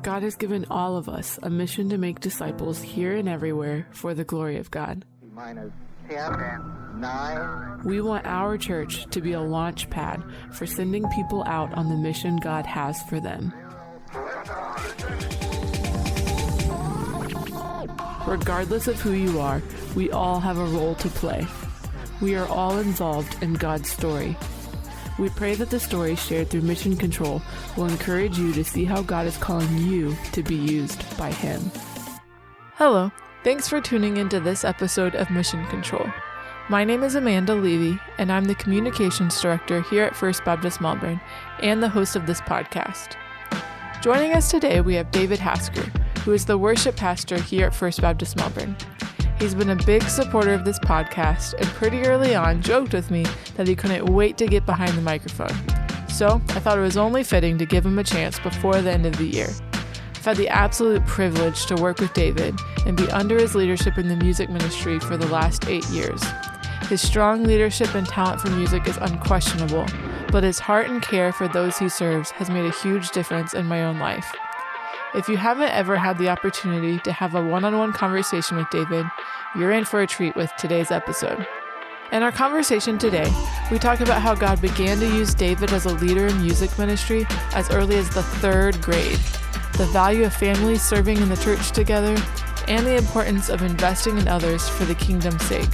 God has given all of us a mission to make disciples here and everywhere for the glory of God. Minus 10, 9. We want our church to be a launch pad for sending people out on the mission God has for them. Regardless of who you are, we all have a role to play. We are all involved in God's story. We pray that the story shared through Mission Control will encourage you to see how God is calling you to be used by Him. Hello, thanks for tuning into this episode of Mission Control. My name is Amanda Levy, and I'm the Communications Director here at First Baptist Melbourne and the host of this podcast. Joining us today, we have David Hasker, who is the worship pastor here at First Baptist Melbourne. He's been a big supporter of this podcast and pretty early on joked with me that he couldn't wait to get behind the microphone. So I thought it was only fitting to give him a chance before the end of the year. I've had the absolute privilege to work with David and be under his leadership in the music ministry for the last 8 years. His strong leadership and talent for music is unquestionable, but his heart and care for those he serves has made a huge difference in my own life. If you haven't ever had the opportunity to have a one-on-one conversation with David, you're in for a treat with today's episode. In our conversation today, we talk about how God began to use David as a leader in music ministry as early as the 3rd grade, the value of families serving in the church together, and the importance of investing in others for the kingdom's sake.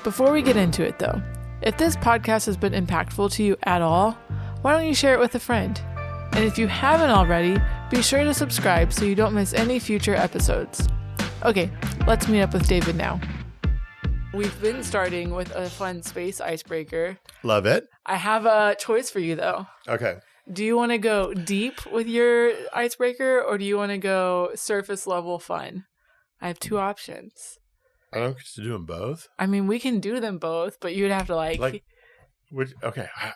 Before we get into it though, if this podcast has been impactful to you at all, why don't you share it with a friend? And if you haven't already, be sure to subscribe so you don't miss any future episodes. Okay, let's meet up with David now. We've been starting with a fun space icebreaker. Love it. I have a choice for you though. Okay. Do you want to go deep with your icebreaker or do you want to go surface level fun? I have 2 options. I don't get to do them both. I mean, we can do them both, but you'd have to okay. I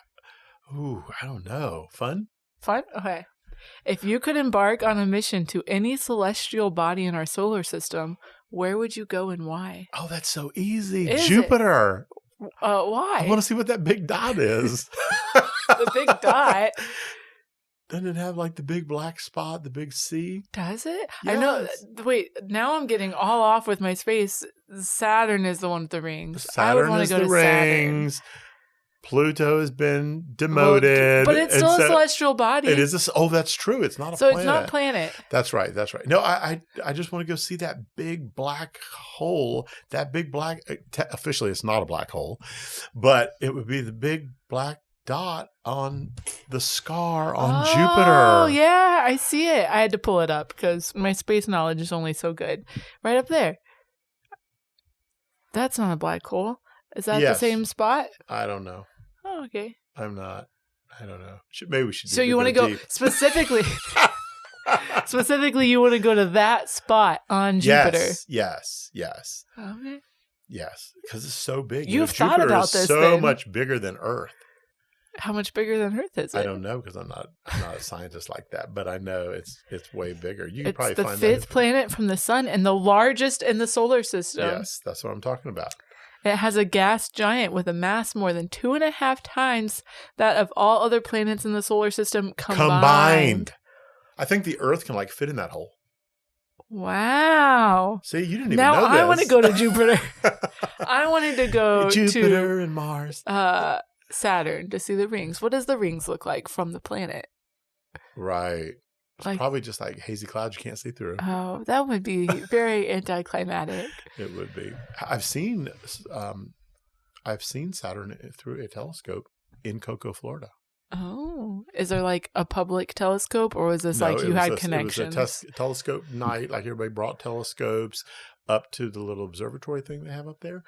don't know. Fun? Fun? Okay. If you could embark on a mission to any celestial body in our solar system, where would you go and why? Oh, that's so easy. Is Jupiter. Why? I want to see what that big dot is. The big dot? Doesn't it have like the big black spot, the big C? Does it? Yes. I know. Wait, now I'm getting all off with my space. Saturn is the one with the rings. I would want to go to rings. Saturn. Pluto has been demoted. But it's still a celestial body. It is. That's true. It's not a planet. So it's not a planet. That's right. No, I just want to go see that big black hole. That big black, officially it's not a black hole, but it would be the big black dot on the scar on Jupiter. Oh, yeah. I see it. I had to pull it up because my space knowledge is only so good. Right up there. That's not a black hole. Is that the same spot? I don't know. Oh, okay. I don't know. Maybe we should. So you want to go specifically? Specifically, you want to go to that spot on Jupiter? Yes. Okay. Yes, because it's so big. You've thought Jupiter about is this. So much bigger than Earth. How much bigger than Earth is it? I don't know because I'm not a scientist like that, but I know it's way bigger. You can it's probably the find 5th planet from the sun and the largest in the solar system. Yes, that's what I'm talking about. It has a gas giant with a mass more than 2.5 times that of all other planets in the solar system combined. I think the Earth can fit in that hole. Wow. See, you didn't even now know this. I want to go to Jupiter. I wanted to go Jupiter and Mars. Saturn to see the rings. What does the rings look like from the planet? Right. It's probably just like hazy clouds you can't see through. Oh, that would be very anticlimactic. It would be. I've seen Saturn through a telescope in Cocoa, Florida. Oh, is there a public telescope, or was this you had connections? It was a telescope night. Everybody brought telescopes up to the little observatory thing they have up there,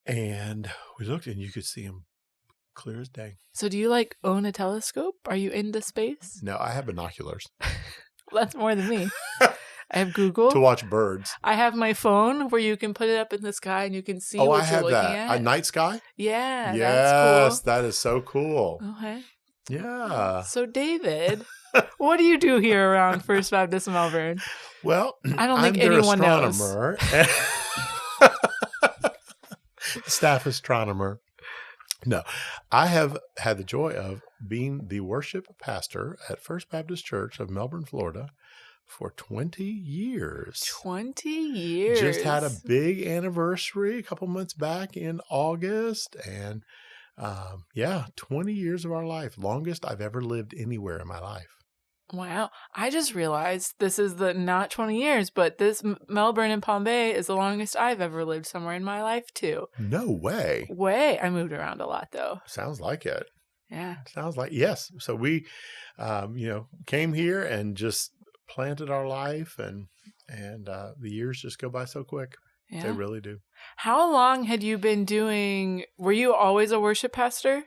and we looked, and you could see them clear as day. So do you own a telescope? Are you into space? No, I have binoculars. That's more than me. I have Google. To watch birds. I have my phone where you can put it up in the sky and you can see what you're looking at. A night sky? Yeah, yes, that's cool. That is so cool. Okay. Yeah. So David, what do you do here around First Baptist Melbourne? Well, I don't think anyone knows. Staff astronomer. No, I have had the joy of being the worship pastor at First Baptist Church of Melbourne, Florida for 20 years. 20 years. Just had a big anniversary a couple months back in August. And 20 years of our life. Longest I've ever lived anywhere in my life. Wow. I just realized this is not 20 years, but this Melbourne and Palm Bay is the longest I've ever lived somewhere in my life, too. No way. I moved around a lot, though. Sounds like it. Yeah. Sounds like, yes. So we, came here and just planted our life, and the years just go by so quick. Yeah. They really do. How long had you been were you always a worship pastor?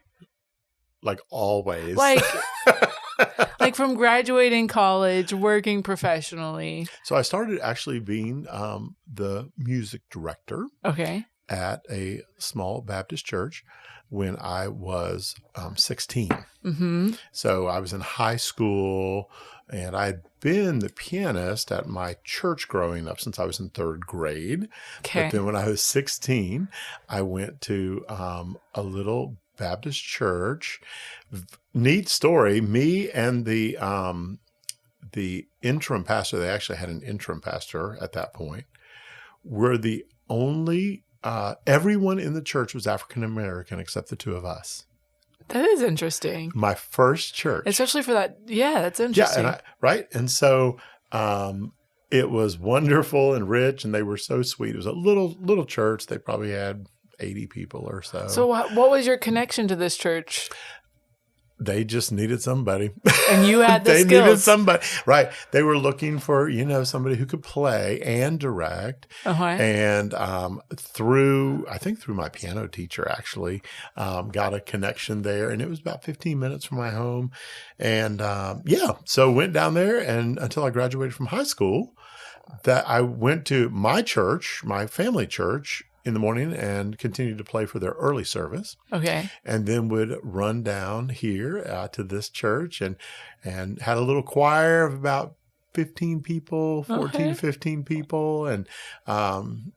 Like always. Like from graduating college, working professionally. So I started actually being the music director. Okay. At a small Baptist church when I was 16. Mm-hmm. So I was in high school, and I'd been the pianist at my church growing up since I was in third grade. Okay. But then when I was 16, I went to a little Baptist church. Neat story. Me and the interim pastor, they actually had an interim pastor at that point, were the only, everyone in the church was African-American except the two of us. That is interesting. My first church. Especially for that. Yeah, that's interesting. Yeah, right? And so it was wonderful and rich, and they were so sweet. It was a little church. They probably had 80 people or so. So what was your connection to this church? They just needed somebody. And you had the they skills. Needed somebody. Right. They were looking for, somebody who could play and direct. Uh-huh. And through my piano teacher, actually, got a connection there. And it was about 15 minutes from my home. And so went down there, and until I graduated from high school, that I went to my church, my family church, in the morning and continued to play for their early service. Okay. And then would run down here to this church and had a little choir of about 14 to 15 people. And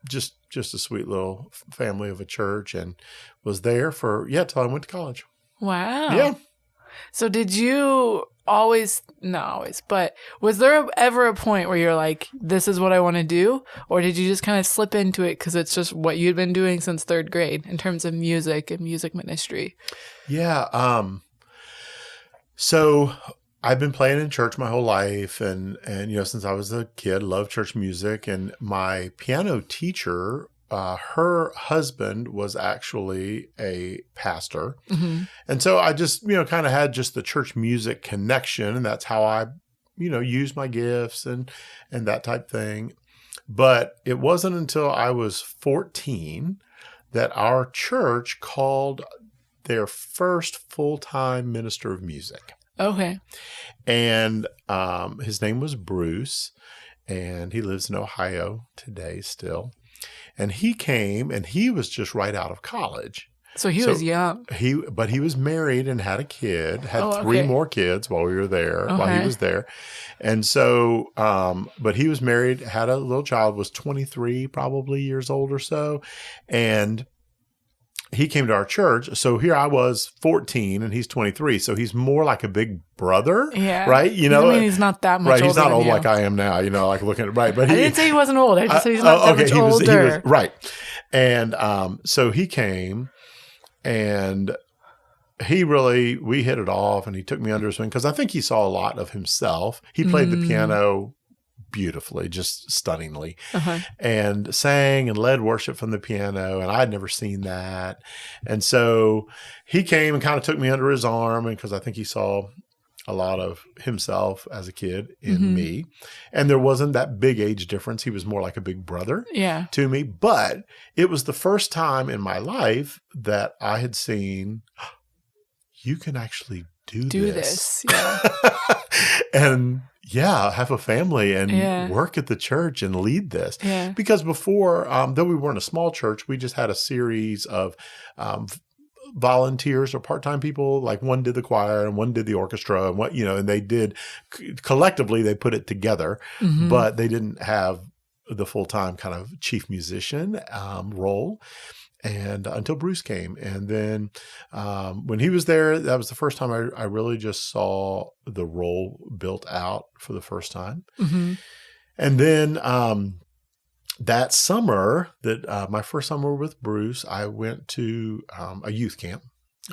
just a sweet little family of a church, and was there till I went to college. Wow. Yeah. So did you not always, but was there ever a point where you're like, this is what I want to do? Or did you just kind of slip into it because it's just what you'd been doing since third grade in terms of music and music ministry? Yeah. So I've been playing in church my whole life, and since I was a kid, loved church music. And my piano teacher, her husband was actually a pastor. Mm-hmm. And so I just, kind of had just the church music connection, and that's how I, used my gifts and that type thing. But it wasn't until I was 14 that our church called their first full-time minister of music. Okay. And his name was Bruce, and he lives in Ohio today still. And he came, and he was just right out of college. So he was young. But he was married and had a kid, had three more kids while we were there, while he was there. And so, but he was married, had a little child, was 23 probably years old or so. And he came to our church. So here I was 14 and he's 23. So he's more like a big brother. Yeah. Right. He's not that much older. Right. He's not old you. like I am now, like looking at it. Right. But I didn't say he wasn't old. I just said he's not that much older. He was, right. And so he came, and we hit it off, and he took me under his wing because I think he saw a lot of himself. He played the piano beautifully, just stunningly, and sang and led worship from the piano. And I'd never seen that. And so he came and kind of took me under his arm, and because I think he saw a lot of himself as a kid in me. And there wasn't that big age difference. He was more like a big brother to me. But it was the first time in my life that I had seen, you can actually do this. Yeah. And have a family and work at the church and lead this. Yeah. Because before, though we weren't a small church, we just had a series of volunteers or part-time people. Like one did the choir and one did the orchestra, and and they did collectively, they put it together, but they didn't have the full-time kind of chief musician role. and until Bruce came. And then when he was there, that was the first time I really just saw the role built out for the first time. Mm-hmm. And then that summer, my first summer with Bruce, I went to a youth camp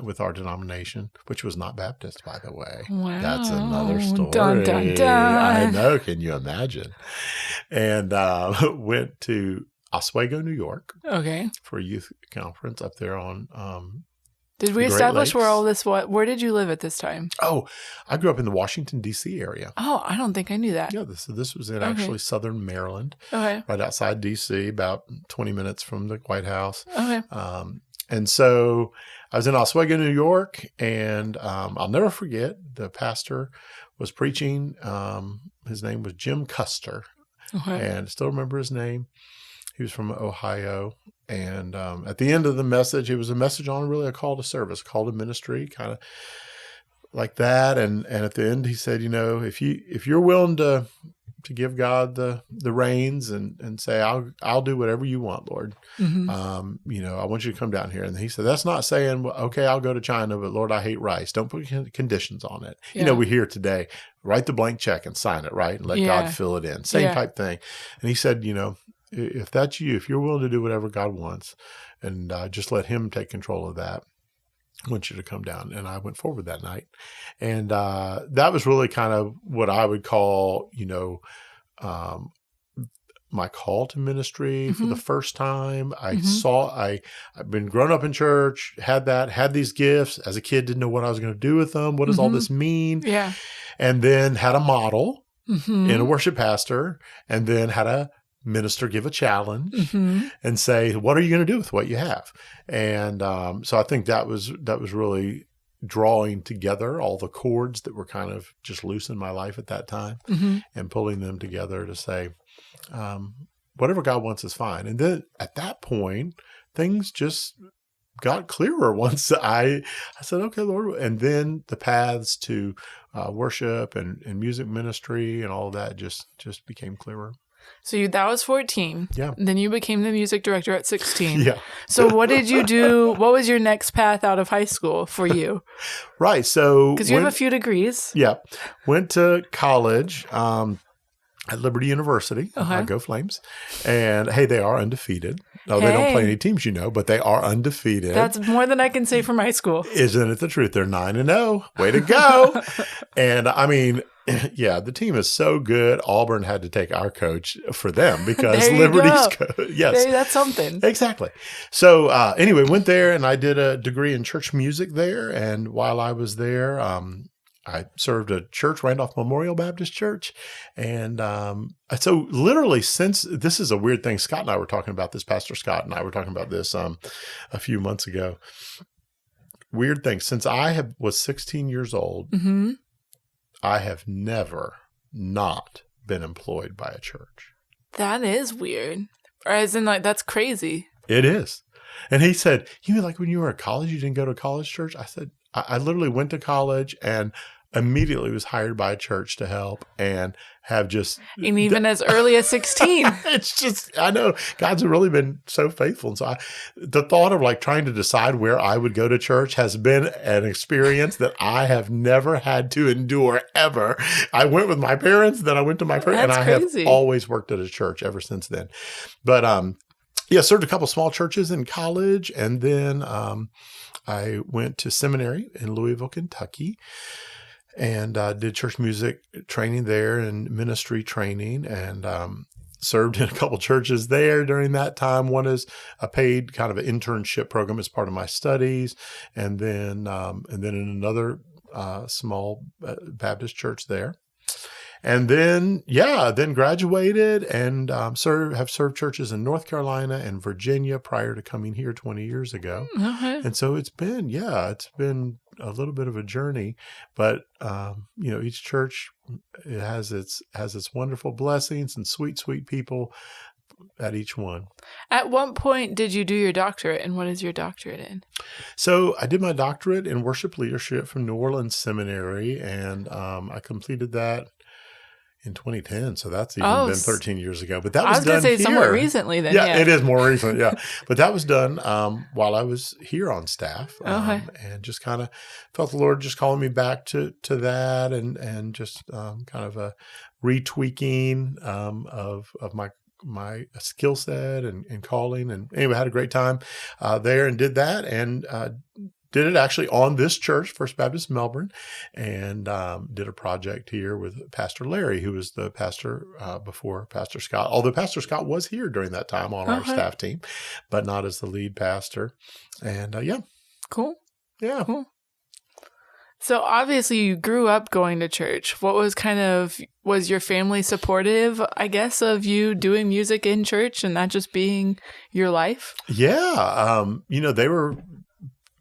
with our denomination, which was not Baptist, by the way. Wow. That's another story. Dun, dun, dun. I know. Can you imagine? And went to Oswego, New York, Okay. for a youth conference up there on Did we the Great establish where Lakes. all this was? Where did you live at this time? Oh, I grew up in the Washington, D.C. area. Oh, I don't think I knew that. Yeah, this was in Okay. actually southern Maryland, Okay. right outside D.C., about 20 minutes from the White House. Okay. And so I was in Oswego, New York, and I'll never forget, the pastor was preaching. His name was Jim Custer, Okay. and I still remember his name. He was from Ohio. And at the end of the message, it was a message on really a call to service, call to ministry, kind of like that. And at the end, he said, if you're willing to give God the reins and say, I'll do whatever you want, Lord. Mm-hmm. I want you to come down here. And he said, that's not saying, well, okay, I'll go to China, but Lord, I hate rice. Don't put conditions on it. Yeah. We hear today, write the blank check and sign it, right? And let Yeah. God fill it in. Same Yeah. type thing. And he said, if that's you, if you're willing to do whatever God wants and just let him take control of that, I want you to come down. And I went forward that night. And that was really kind of what I would call, my call to ministry for the first time. I saw, I've been grown up in church, had these gifts. As a kid, didn't know what I was going to do with them. What does all this mean? Yeah. And then had a model Mm-hmm. in a worship pastor, and then had a minister give a challenge Mm-hmm. and say, what are you going to do with what you have? And so I think that was really drawing together all the cords that were kind of just loose in my life at that time Mm-hmm. and pulling them together to say, whatever God wants is fine. And then at that point, things just got clearer once I said, okay, Lord. And then the paths to worship and music ministry and all of that just became clearer. So that was 14. Yeah. Then you became the music director at 16. Yeah. So what did you do? What was your next path out of high school for you? Right. So Because you have a few degrees. Yeah. Went to college at Liberty University. Okay. Go Flames. And hey, they are undefeated. No, they don't play any teams, but they are undefeated. That's more than I can say for my school. Isn't it the truth? They're 9-0. Way to go. And I mean, yeah, the team is so good. Auburn had to take our coach for them because There you Liberty's go. coach. Yes. That's something. Exactly. So anyway, went there and I did a degree in church music there. And while I was there, I served a church, Randolph Memorial Baptist Church. And so literally since, this is a weird thing, Scott and I were talking about this, Pastor Scott and I were talking about this a few months ago. Weird thing, since I was 16 years old, Mm-hmm. I have never not been employed by a church. That is weird. Or as in, that's crazy. It is. And he said, you mean like when you were at college, you didn't go to college church? I said, I literally went to college and immediately was hired by a church to help and have just... And even as early as 16. It's just, I know God's really been so faithful. And so the thought of trying to decide where I would go to church has been an experience that I have never had to endure ever. I went with my parents, then I went to my parents, and I crazy. have always worked at a church ever since then. But yeah, served a couple small churches in college. And then I went to seminary in Louisville, Kentucky. And did church music training there and ministry training, and served in a couple churches there during that time. One is a paid kind of an internship program as part of my studies, and then in another small Baptist church there. And then, then graduated and have served churches in North Carolina and Virginia prior to coming here 20 years ago. Okay. And so it's been a little bit of a journey, but each church, it has its wonderful blessings and sweet, sweet people at each one. At what point did you do your doctorate, and what is your doctorate in? So I did my doctorate in worship leadership from New Orleans Seminary, and I completed that in 2010. So that's even been 13 years ago. But that was done going to say here. somewhat recently then. Yeah, it is more recent. Yeah. But that was done while I was here on staff. Okay. And just kind of felt the Lord just calling me back to that and just kind of a retweaking of my skill set and calling. And anyway, had a great time there and did that. And did it actually on this church, First Baptist Melbourne, and did a project here with Pastor Larry, who was the pastor before Pastor Scott. Although Pastor Scott was here during that time on our staff team, but not as the lead pastor. And Cool. Yeah. Cool. So obviously you grew up going to church. What was your family supportive, I guess, of you doing music in church and that just being your life? Yeah. They were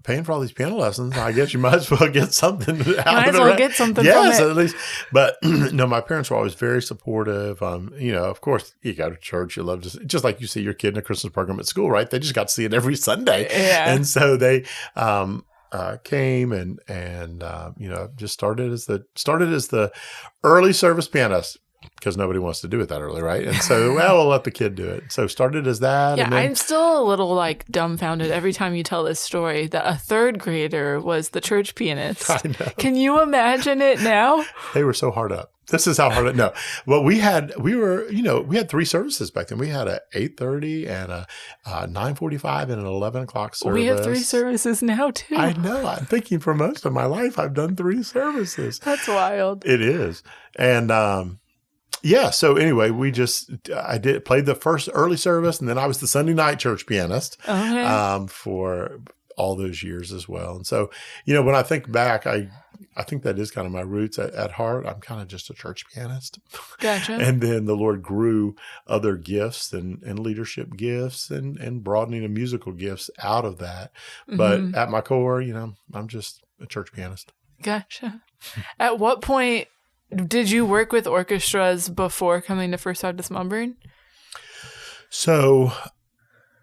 paying for all these piano lessons. I guess you might as well get something out of it. Might as well get something yes, from it. At least. But no, my parents were always very supportive. Of course, you go to church, you love to, just like you see your kid in a Christmas program at school, right? They just got to see it every Sunday. Yeah. And so they came and just started as the early service pianist. Because nobody wants to do it that early, right? And so, we'll let the kid do it. So started as that. Yeah, and then, I'm still a little dumbfounded every time you tell this story that a third grader was the church pianist. I know. Can you imagine it now? They were so hard up. This is how hard up. No. Well, we had 3 services back then. We had a 8:30 and a 9:45 and an 11 o'clock service. We have 3 services now too. I know. I'm thinking for most of my life, I've done 3 services. That's wild. It is. And, so anyway, I played the first early service, and then I was the Sunday night church pianist for all those years as well. And so, when I think back, I think that is kind of my roots at heart. I'm kind of just a church pianist. Gotcha. And then the Lord grew other gifts and leadership gifts and broadening of musical gifts out of that. Mm-hmm. But at my core, I'm just a church pianist. Gotcha. At what point did you work with orchestras before coming to First Baptist Melbourne? So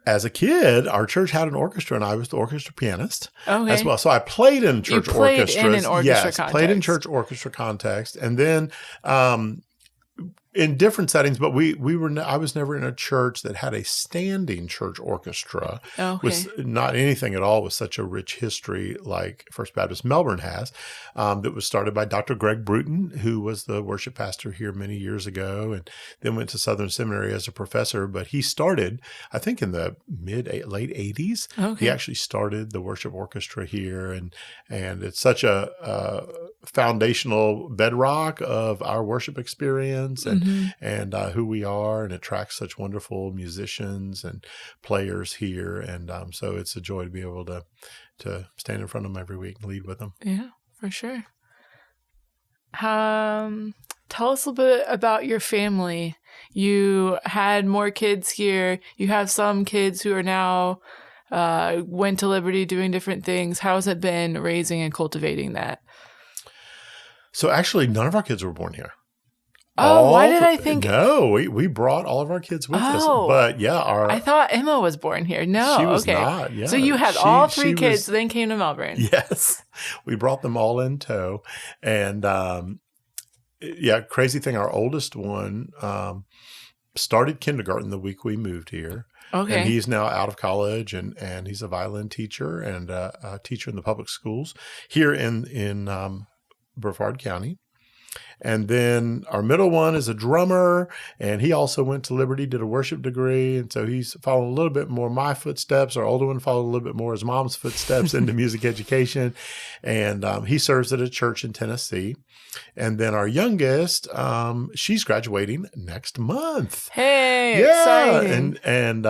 as a kid, our church had an orchestra, and I was the orchestra pianist as well. So I played in church orchestras. In an orchestra context. Played in church orchestra context. And then in different settings, but I was never in a church that had a standing church orchestra with not anything at all with such a rich history like First Baptist Melbourne has. That was started by Dr. Greg Bruton, who was the worship pastor here many years ago, and then went to Southern Seminary as a professor. But he started, I think, in the late 80s. Okay. He actually started the worship orchestra here, and it's such a foundational bedrock of our worship experience and who we are, and attracts such wonderful musicians and players here. And so it's a joy to be able to stand in front of them every week and lead with them. Yeah, for sure. Tell us a little bit about your family. You had more kids here. You have some kids who are now went to Liberty doing different things. How has it been raising and cultivating that? So actually, none of our kids were born here. Oh, why did I think? No, we brought all of our kids with us. But yeah, I thought Emma was born here. No, she was not. Yeah. So you had all 3 kids, then came to Melbourne. Yes, we brought them all in tow, and crazy thing. Our oldest one started kindergarten the week we moved here. Okay, and he's now out of college, and he's a violin teacher and a teacher in the public schools here in Brevard County. And then our middle one is a drummer, and he also went to Liberty, did a worship degree. And so he's following a little bit more my footsteps. Our older one followed a little bit more his mom's footsteps into music education. And he serves at a church in Tennessee. And then our youngest, she's graduating next month. Hey, exciting. And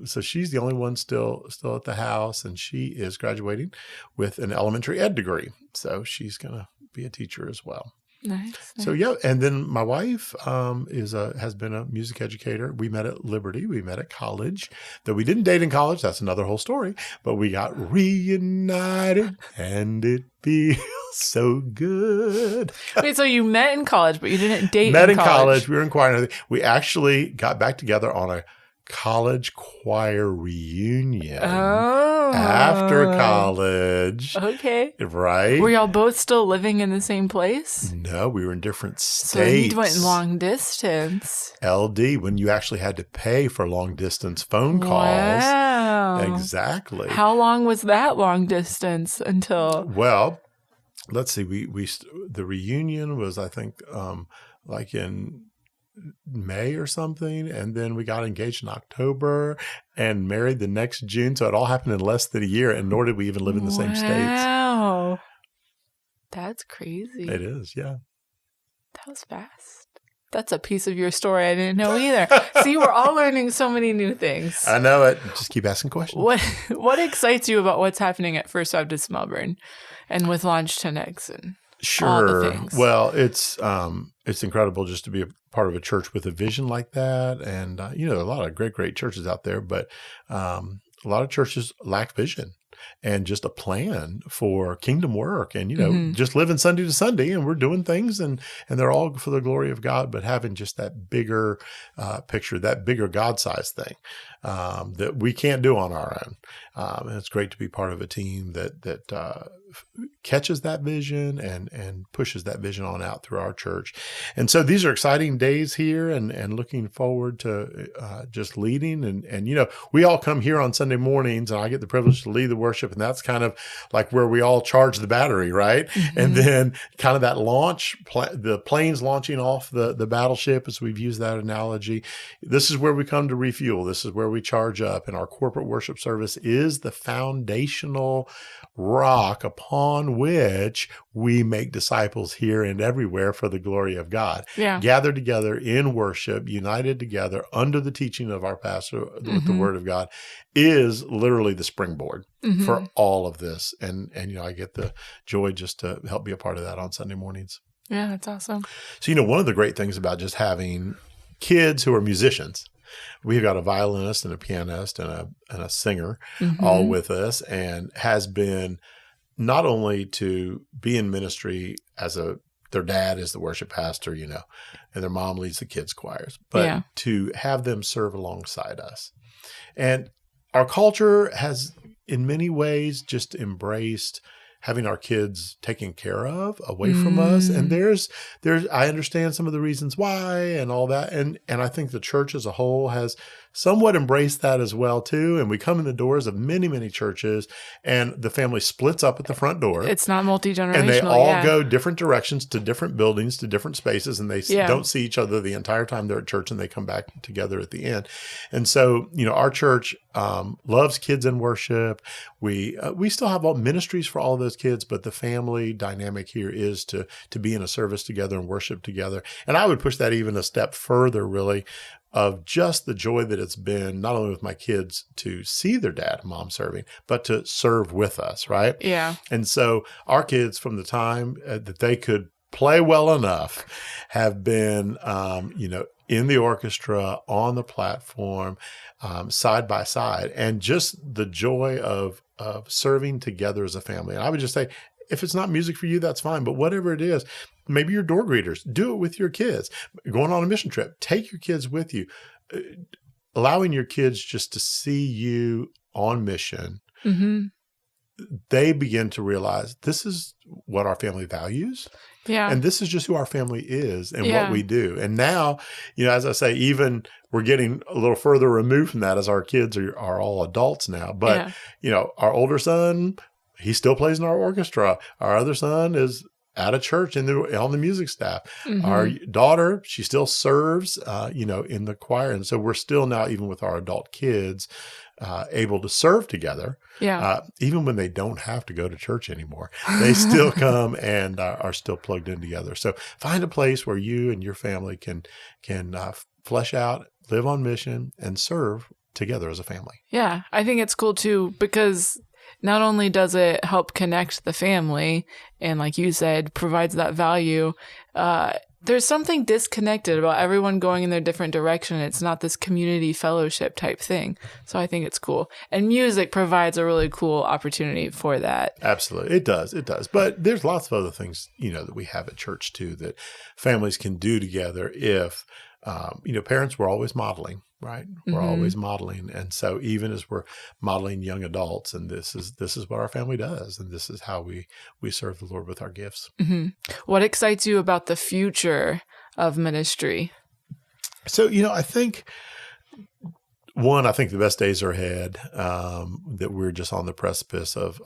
so she's the only one still at the house, and she is graduating with an elementary ed degree. So she's going to be a teacher as well. Nice. So yeah, and then my wife has been a music educator. We met at Liberty. We met at college. Though we didn't date in college, that's another whole story. But we got reunited, and it feels so good. Wait, so you met in college, but you didn't date? Met in college. We were in choir. We actually got back together on a college choir reunion Oh. after college. Okay. Right? Were y'all both still living in the same place? No, we were in different states. So you went long distance. LD, when you actually had to pay for long distance phone calls. Wow. Exactly. How long was that long distance until? Well, let's see. The reunion was, I think, like in May or something, and then we got engaged in October and married the next June. So it all happened in less than a year, and nor did we even live in the same states. Wow, that's crazy. It is, yeah. That was fast. That's a piece of your story I didn't know either. See, we're all learning so many new things. I know it. Just keep asking questions. What excites you about what's happening at First Baptist Melbourne and with Launch 10X and all the things? Well, it's incredible just to be a part of a church with a vision like that. And, there are a lot of great churches out there, but a lot of churches lack vision and just a plan for kingdom work and, just living Sunday to Sunday, and we're doing things and they're all for the glory of God, but having just that bigger picture, that bigger God-sized thing that we can't do on our own. And it's great to be part of a team that catches that vision and pushes that vision on out through our church. And so these are exciting days here and looking forward to just leading. And we all come here on Sunday mornings and I get the privilege to lead the worship. And that's kind of like where we all charge the battery, right? Mm-hmm. And then kind of that launch, the planes launching off the battleship, as we've used that analogy. This is where we come to refuel. This is where we charge up. And our corporate worship service is the foundational rock upon which we make disciples here and everywhere for the glory of God. Yeah. Gathered together in worship, united together under the teaching of our pastor with the word of God is literally the springboard for all of this. And I get the joy just to help be a part of that on Sunday mornings. Yeah, that's awesome. So, one of the great things about just having kids who are musicians, we've got a violinist and a pianist and a singer all with us, and has been not only to be in ministry as their dad is the worship pastor, and their mom leads the kids choirs, but to have them serve alongside us. And our culture has in many ways just embraced having our kids taken care of away from us. And I understand some of the reasons why and all that. And I think the church as a whole has somewhat embraced that as well too. And we come in the doors of many, many churches and the family splits up at the front door. It's not multi-generational. And they all go different directions to different buildings, to different spaces. And they don't see each other the entire time they're at church, and they come back together at the end. And so, our church loves kids in worship. We still have all ministries for all of those kids, but the family dynamic here is to be in a service together and worship together. And I would push that even a step further, really, of just the joy that it's been, not only with my kids to see their dad and mom serving, but to serve with us, right? Yeah. And so our kids, from the time that they could play well enough, have been, in the orchestra, on the platform, side by side, and just the joy of serving together as a family. And I would just say, if it's not music for you, that's fine. But whatever it is, maybe you're door greeters, do it with your kids. Going on a mission trip, take your kids with you. Allowing your kids just to see you on mission, they begin to realize this is what our family values. Yeah. And this is just who our family is and what we do. And now, as I say, even we're getting a little further removed from that as our kids are all adults now. But, our older son, he still plays in our orchestra. Our other son is at a church on the music staff. Our daughter, she still serves, in the choir. And so we're still now, even with our adult kids, able to serve together. Yeah. Even when they don't have to go to church anymore, they still come and are still plugged in together. So find a place where you and your family can flesh out, live on mission, and serve together as a family. Yeah. I think it's cool too, because not only does it help connect the family and, like you said, provides that value, there's something disconnected about everyone going in their different direction. It's not this community fellowship type thing. So I think it's cool. And music provides a really cool opportunity for that. Absolutely. It does. It does. But there's lots of other things, that we have at church too, that families can do together if parents were always modeling, right? We're Mm-hmm. always modeling. And so even as we're modeling young adults, and this is what our family does, and this is how we serve the Lord with our gifts. Mm-hmm. What excites you about the future of ministry? So, I think the best days are ahead, that we're just on the precipice of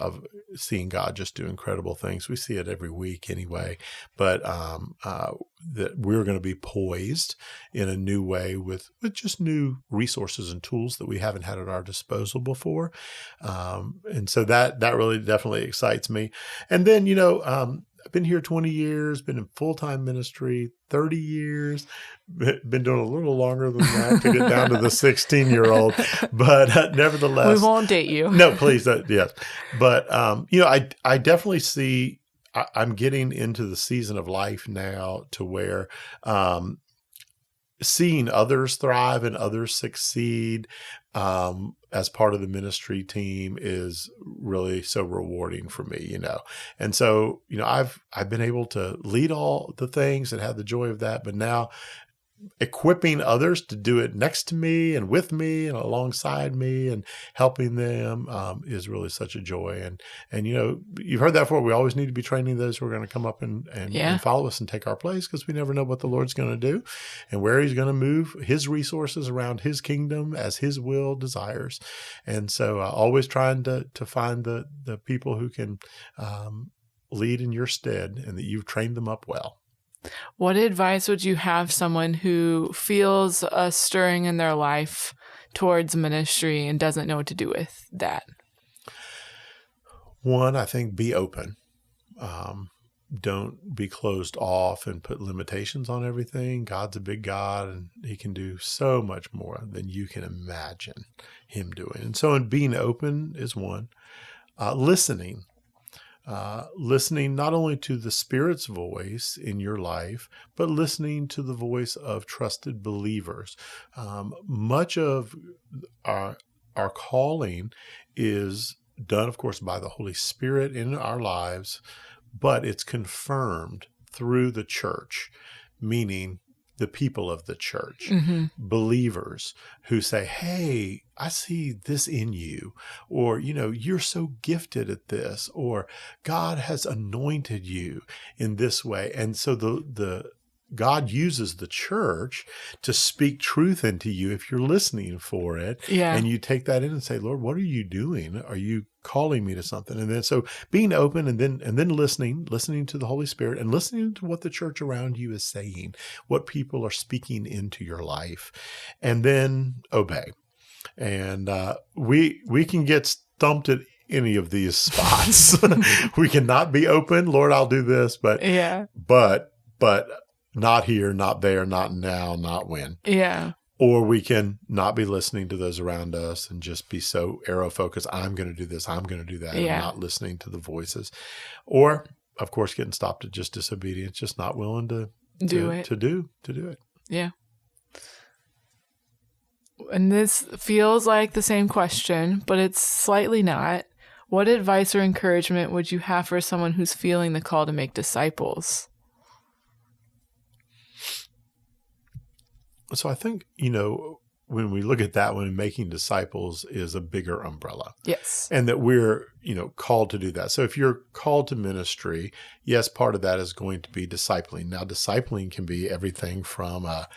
seeing God just do incredible things. We see it every week anyway, but that we're going to be poised in a new way with just new resources and tools that we haven't had at our disposal before. And so that really definitely excites me. And then, I've been here 20 years, been in full-time ministry 30 years, been doing a little longer than that to get down to the 16-year-old, but nevertheless. We won't date you. No, please. Yes. But, I definitely see I'm getting into the season of life now to where seeing others thrive and others succeed as part of the ministry team is really so rewarding for me, And so, I've been able to lead all the things and have the joy of that, but now equipping others to do it next to me and with me and alongside me and helping them is really such a joy. And you've heard that before. We always need to be training those who are going to come up and follow us and take our place, because we never know what the Lord's going to do and where he's going to move his resources around his kingdom as his will desires. And so always trying to find the people who can lead in your stead and that you've trained them up well. What advice would you have someone who feels a stirring in their life towards ministry and doesn't know what to do with that? One, I think be open. Don't be closed off and put limitations on everything. God's a big God, and he can do so much more than you can imagine him doing. And so being open is one. Listening not only to the Spirit's voice in your life, but listening to the voice of trusted believers. Much of our calling is done, of course, by the Holy Spirit in our lives, but it's confirmed through the church, meaning the people of the church, believers who say, hey, I see this in you, or, you're so gifted at this, or God has anointed you in this way. And so the God uses the church to speak truth into you if you're listening for it. Yeah. And you take that in and say, Lord, what are you doing? Are you calling me to something? And then so being open and then listening to the Holy Spirit and listening to what the church around you is saying, what people are speaking into your life, and then obey. And we can get stumped at any of these spots. We cannot be open. Lord, I'll do this, but not here, not there, not now, not when. Yeah. Or we can not be listening to those around us and just be so arrow focused. I'm going to do this. I'm going to do that. Yeah. And not listening to the voices. Or, of course, getting stopped at just disobedience, just not willing to do it. Yeah. And this feels like the same question, but it's slightly not. What advice or encouragement would you have for someone who's feeling the call to make disciples? So I think, when we look at that one, making disciples is a bigger umbrella. Yes. And that we're, called to do that. So if you're called to ministry, yes, part of that is going to be discipling. Now, discipling can be everything from a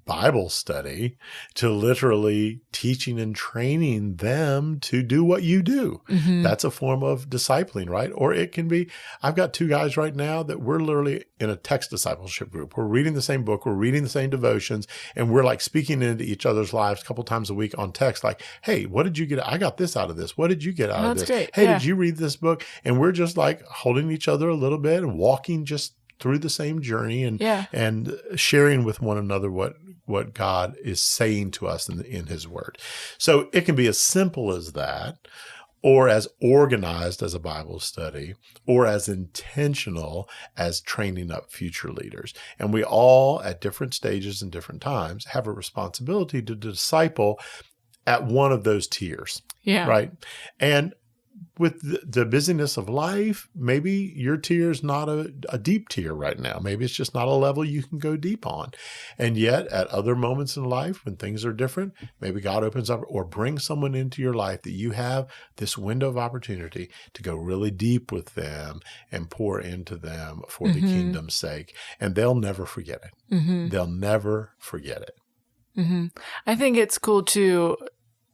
Bible study to literally teaching and training them to do what you do. Mm-hmm. That's a form of discipling, right? Or it can be, I've got two guys right now that we're literally in a text discipleship group. We're reading the same book, we're reading the same devotions, and we're like speaking into each other's lives a couple times a week on text, like, hey, what did you get? I got this out of this. What did you get out of this? Great. Hey, did you read this book? And we're just like holding each other a little bit and walking just through the same journey and sharing with one another what God is saying to us in his word. So it can be as simple as that, or as organized as a Bible study, or as intentional as training up future leaders. And we all, at different stages and different times, have a responsibility to disciple at one of those tiers. Yeah. Right. And with the busyness of life, maybe your tier is not a deep tier right now. Maybe it's just not a level you can go deep on. And yet at other moments in life when things are different, maybe God opens up or brings someone into your life that you have this window of opportunity to go really deep with them and pour into them for the kingdom's sake. And they'll never forget it. They'll never forget it. I think it's cool to...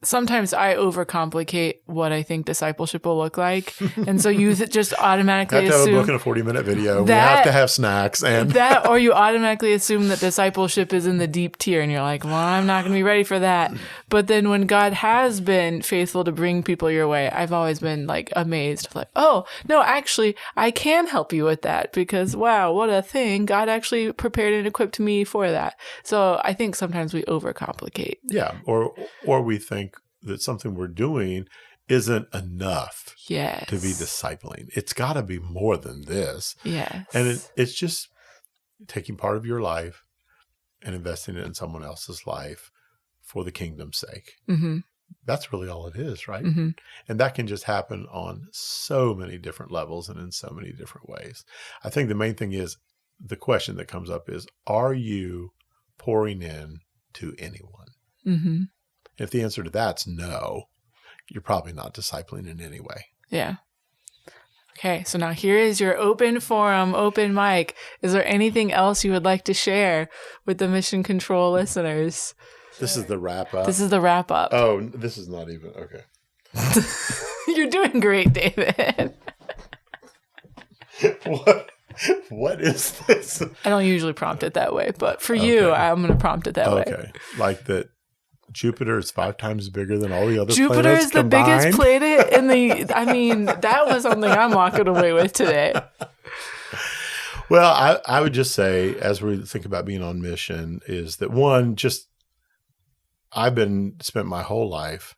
Sometimes I overcomplicate what I think discipleship will look like. And so you just automatically have to assume... have a book and a 40-minute video. We have to have snacks. And that, or you automatically assume that discipleship is in the deep tier. And you're like, well, I'm not going to be ready for that. But then when God has been faithful to bring people your way, I've always been like amazed. Like, oh, no, actually, I can help you with that because, wow, what a thing. God actually prepared and equipped me for that. So I think sometimes we overcomplicate. Yeah. Or we think that something we're doing isn't enough to be discipling. It's got to be more than this. Yes. And it's just taking part of your life and investing it in someone else's life for the kingdom's sake. That's really all it is, right? And that can just happen on so many different levels and in so many different ways. I think the main thing is the question that comes up is, are you pouring in to anyone? If the answer to that's no, you're probably not discipling in any way. Yeah. Okay, so now here is your open forum, open mic. Is there anything else you would like to share with the Mission Control listeners? This is the wrap up. This is the wrap up. Oh, this is not even, okay. You're doing great, David. What is this? I don't usually prompt it that way, but for you, I'm going to prompt it that way. Okay, like that. Jupiter is 5 times bigger than all the other Jupiter planets is the combined. biggest planet in the... I mean, that was something I'm walking away with today. Well, I would just say, as we think about being on mission, is that one, just I've spent my whole life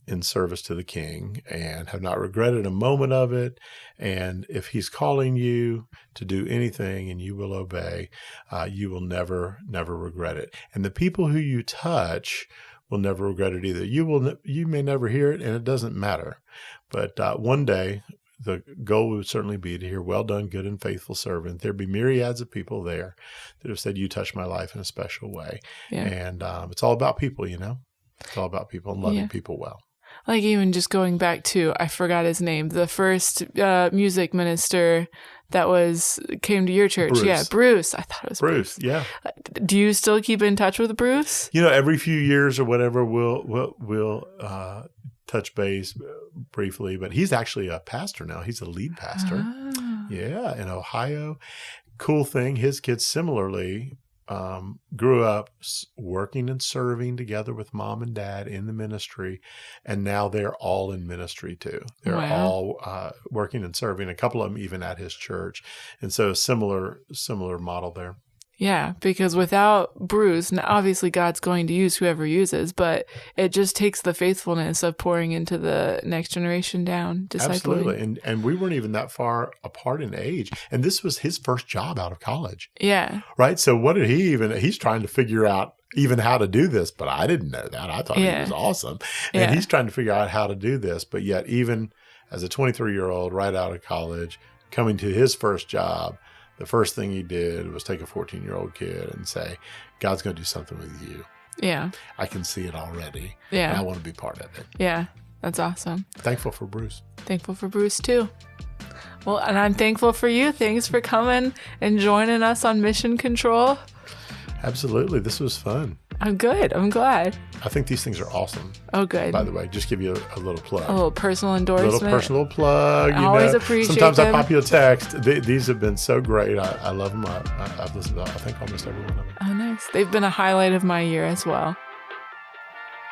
in service to the King and have not regretted a moment of it. And if he's calling you to do anything and you will obey, you will never regret it. And the people who you touch will never regret it either. You may never hear it, and it doesn't matter. But one day, the goal would certainly be to hear, well done, good and faithful servant. There'd be myriads of people there that have said, you touched my life in a special way. Yeah. And it's all about people, It's all about people and loving people well. Like even just going back to, I forgot his name, the first music minister that came to your church. Bruce. Yeah, Bruce. I thought it was Bruce. Yeah. Do you still keep in touch with Bruce? Every few years or whatever, we'll touch base briefly. But he's actually a pastor now. He's a lead pastor. Yeah, in Ohio. Cool thing. His kids similarly grew up working and serving together with mom and dad in the ministry, and now they're all in ministry too. They're all working and serving, a couple of them even at his church. And so similar model there. Yeah, because without Bruce, now obviously God's going to use whoever uses, but it just takes the faithfulness of pouring into the next generation down, discipling. Absolutely. And we weren't even that far apart in age. And this was his first job out of college. Yeah. Right? So what did he's trying to figure out even how to do this, but I didn't know that. I thought he was awesome. And he's trying to figure out how to do this. But yet even as a 23-year-old right out of college, coming to his first job, the first thing he did was take a 14-year-old kid and say, God's going to do something with you. Yeah. I can see it already. Yeah. And I want to be part of it. Yeah. That's awesome. Thankful for Bruce. Thankful for Bruce, too. Well, and I'm thankful for you. Thanks for coming and joining us on Mission Control. Absolutely. This was fun. I'm good. I'm glad. I think these things are awesome. Oh, good. By the way, just give you a little plug. A little personal endorsement. A little personal plug. I always appreciate Sometimes them. I pop you a text. These have been so great. I love them. I've listened to, I think, almost every one of them. Oh, nice. They've been a highlight of my year as well.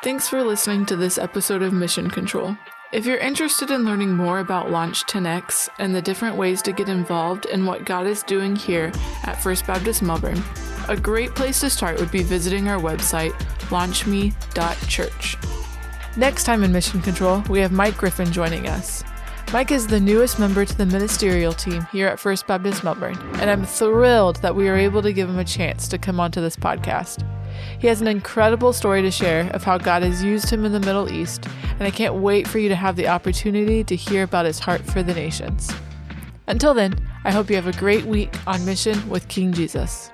Thanks for listening to this episode of Mission Control. If you're interested in learning more about Launch 10X and the different ways to get involved in what God is doing here at First Baptist Melbourne, a great place to start would be visiting our website, launchme.church. Next time in Mission Control, we have Mike Griffin joining us. Mike is the newest member to the ministerial team here at First Baptist Melbourne, and I'm thrilled that we are able to give him a chance to come onto this podcast. He has an incredible story to share of how God has used him in the Middle East, and I can't wait for you to have the opportunity to hear about his heart for the nations. Until then, I hope you have a great week on mission with King Jesus.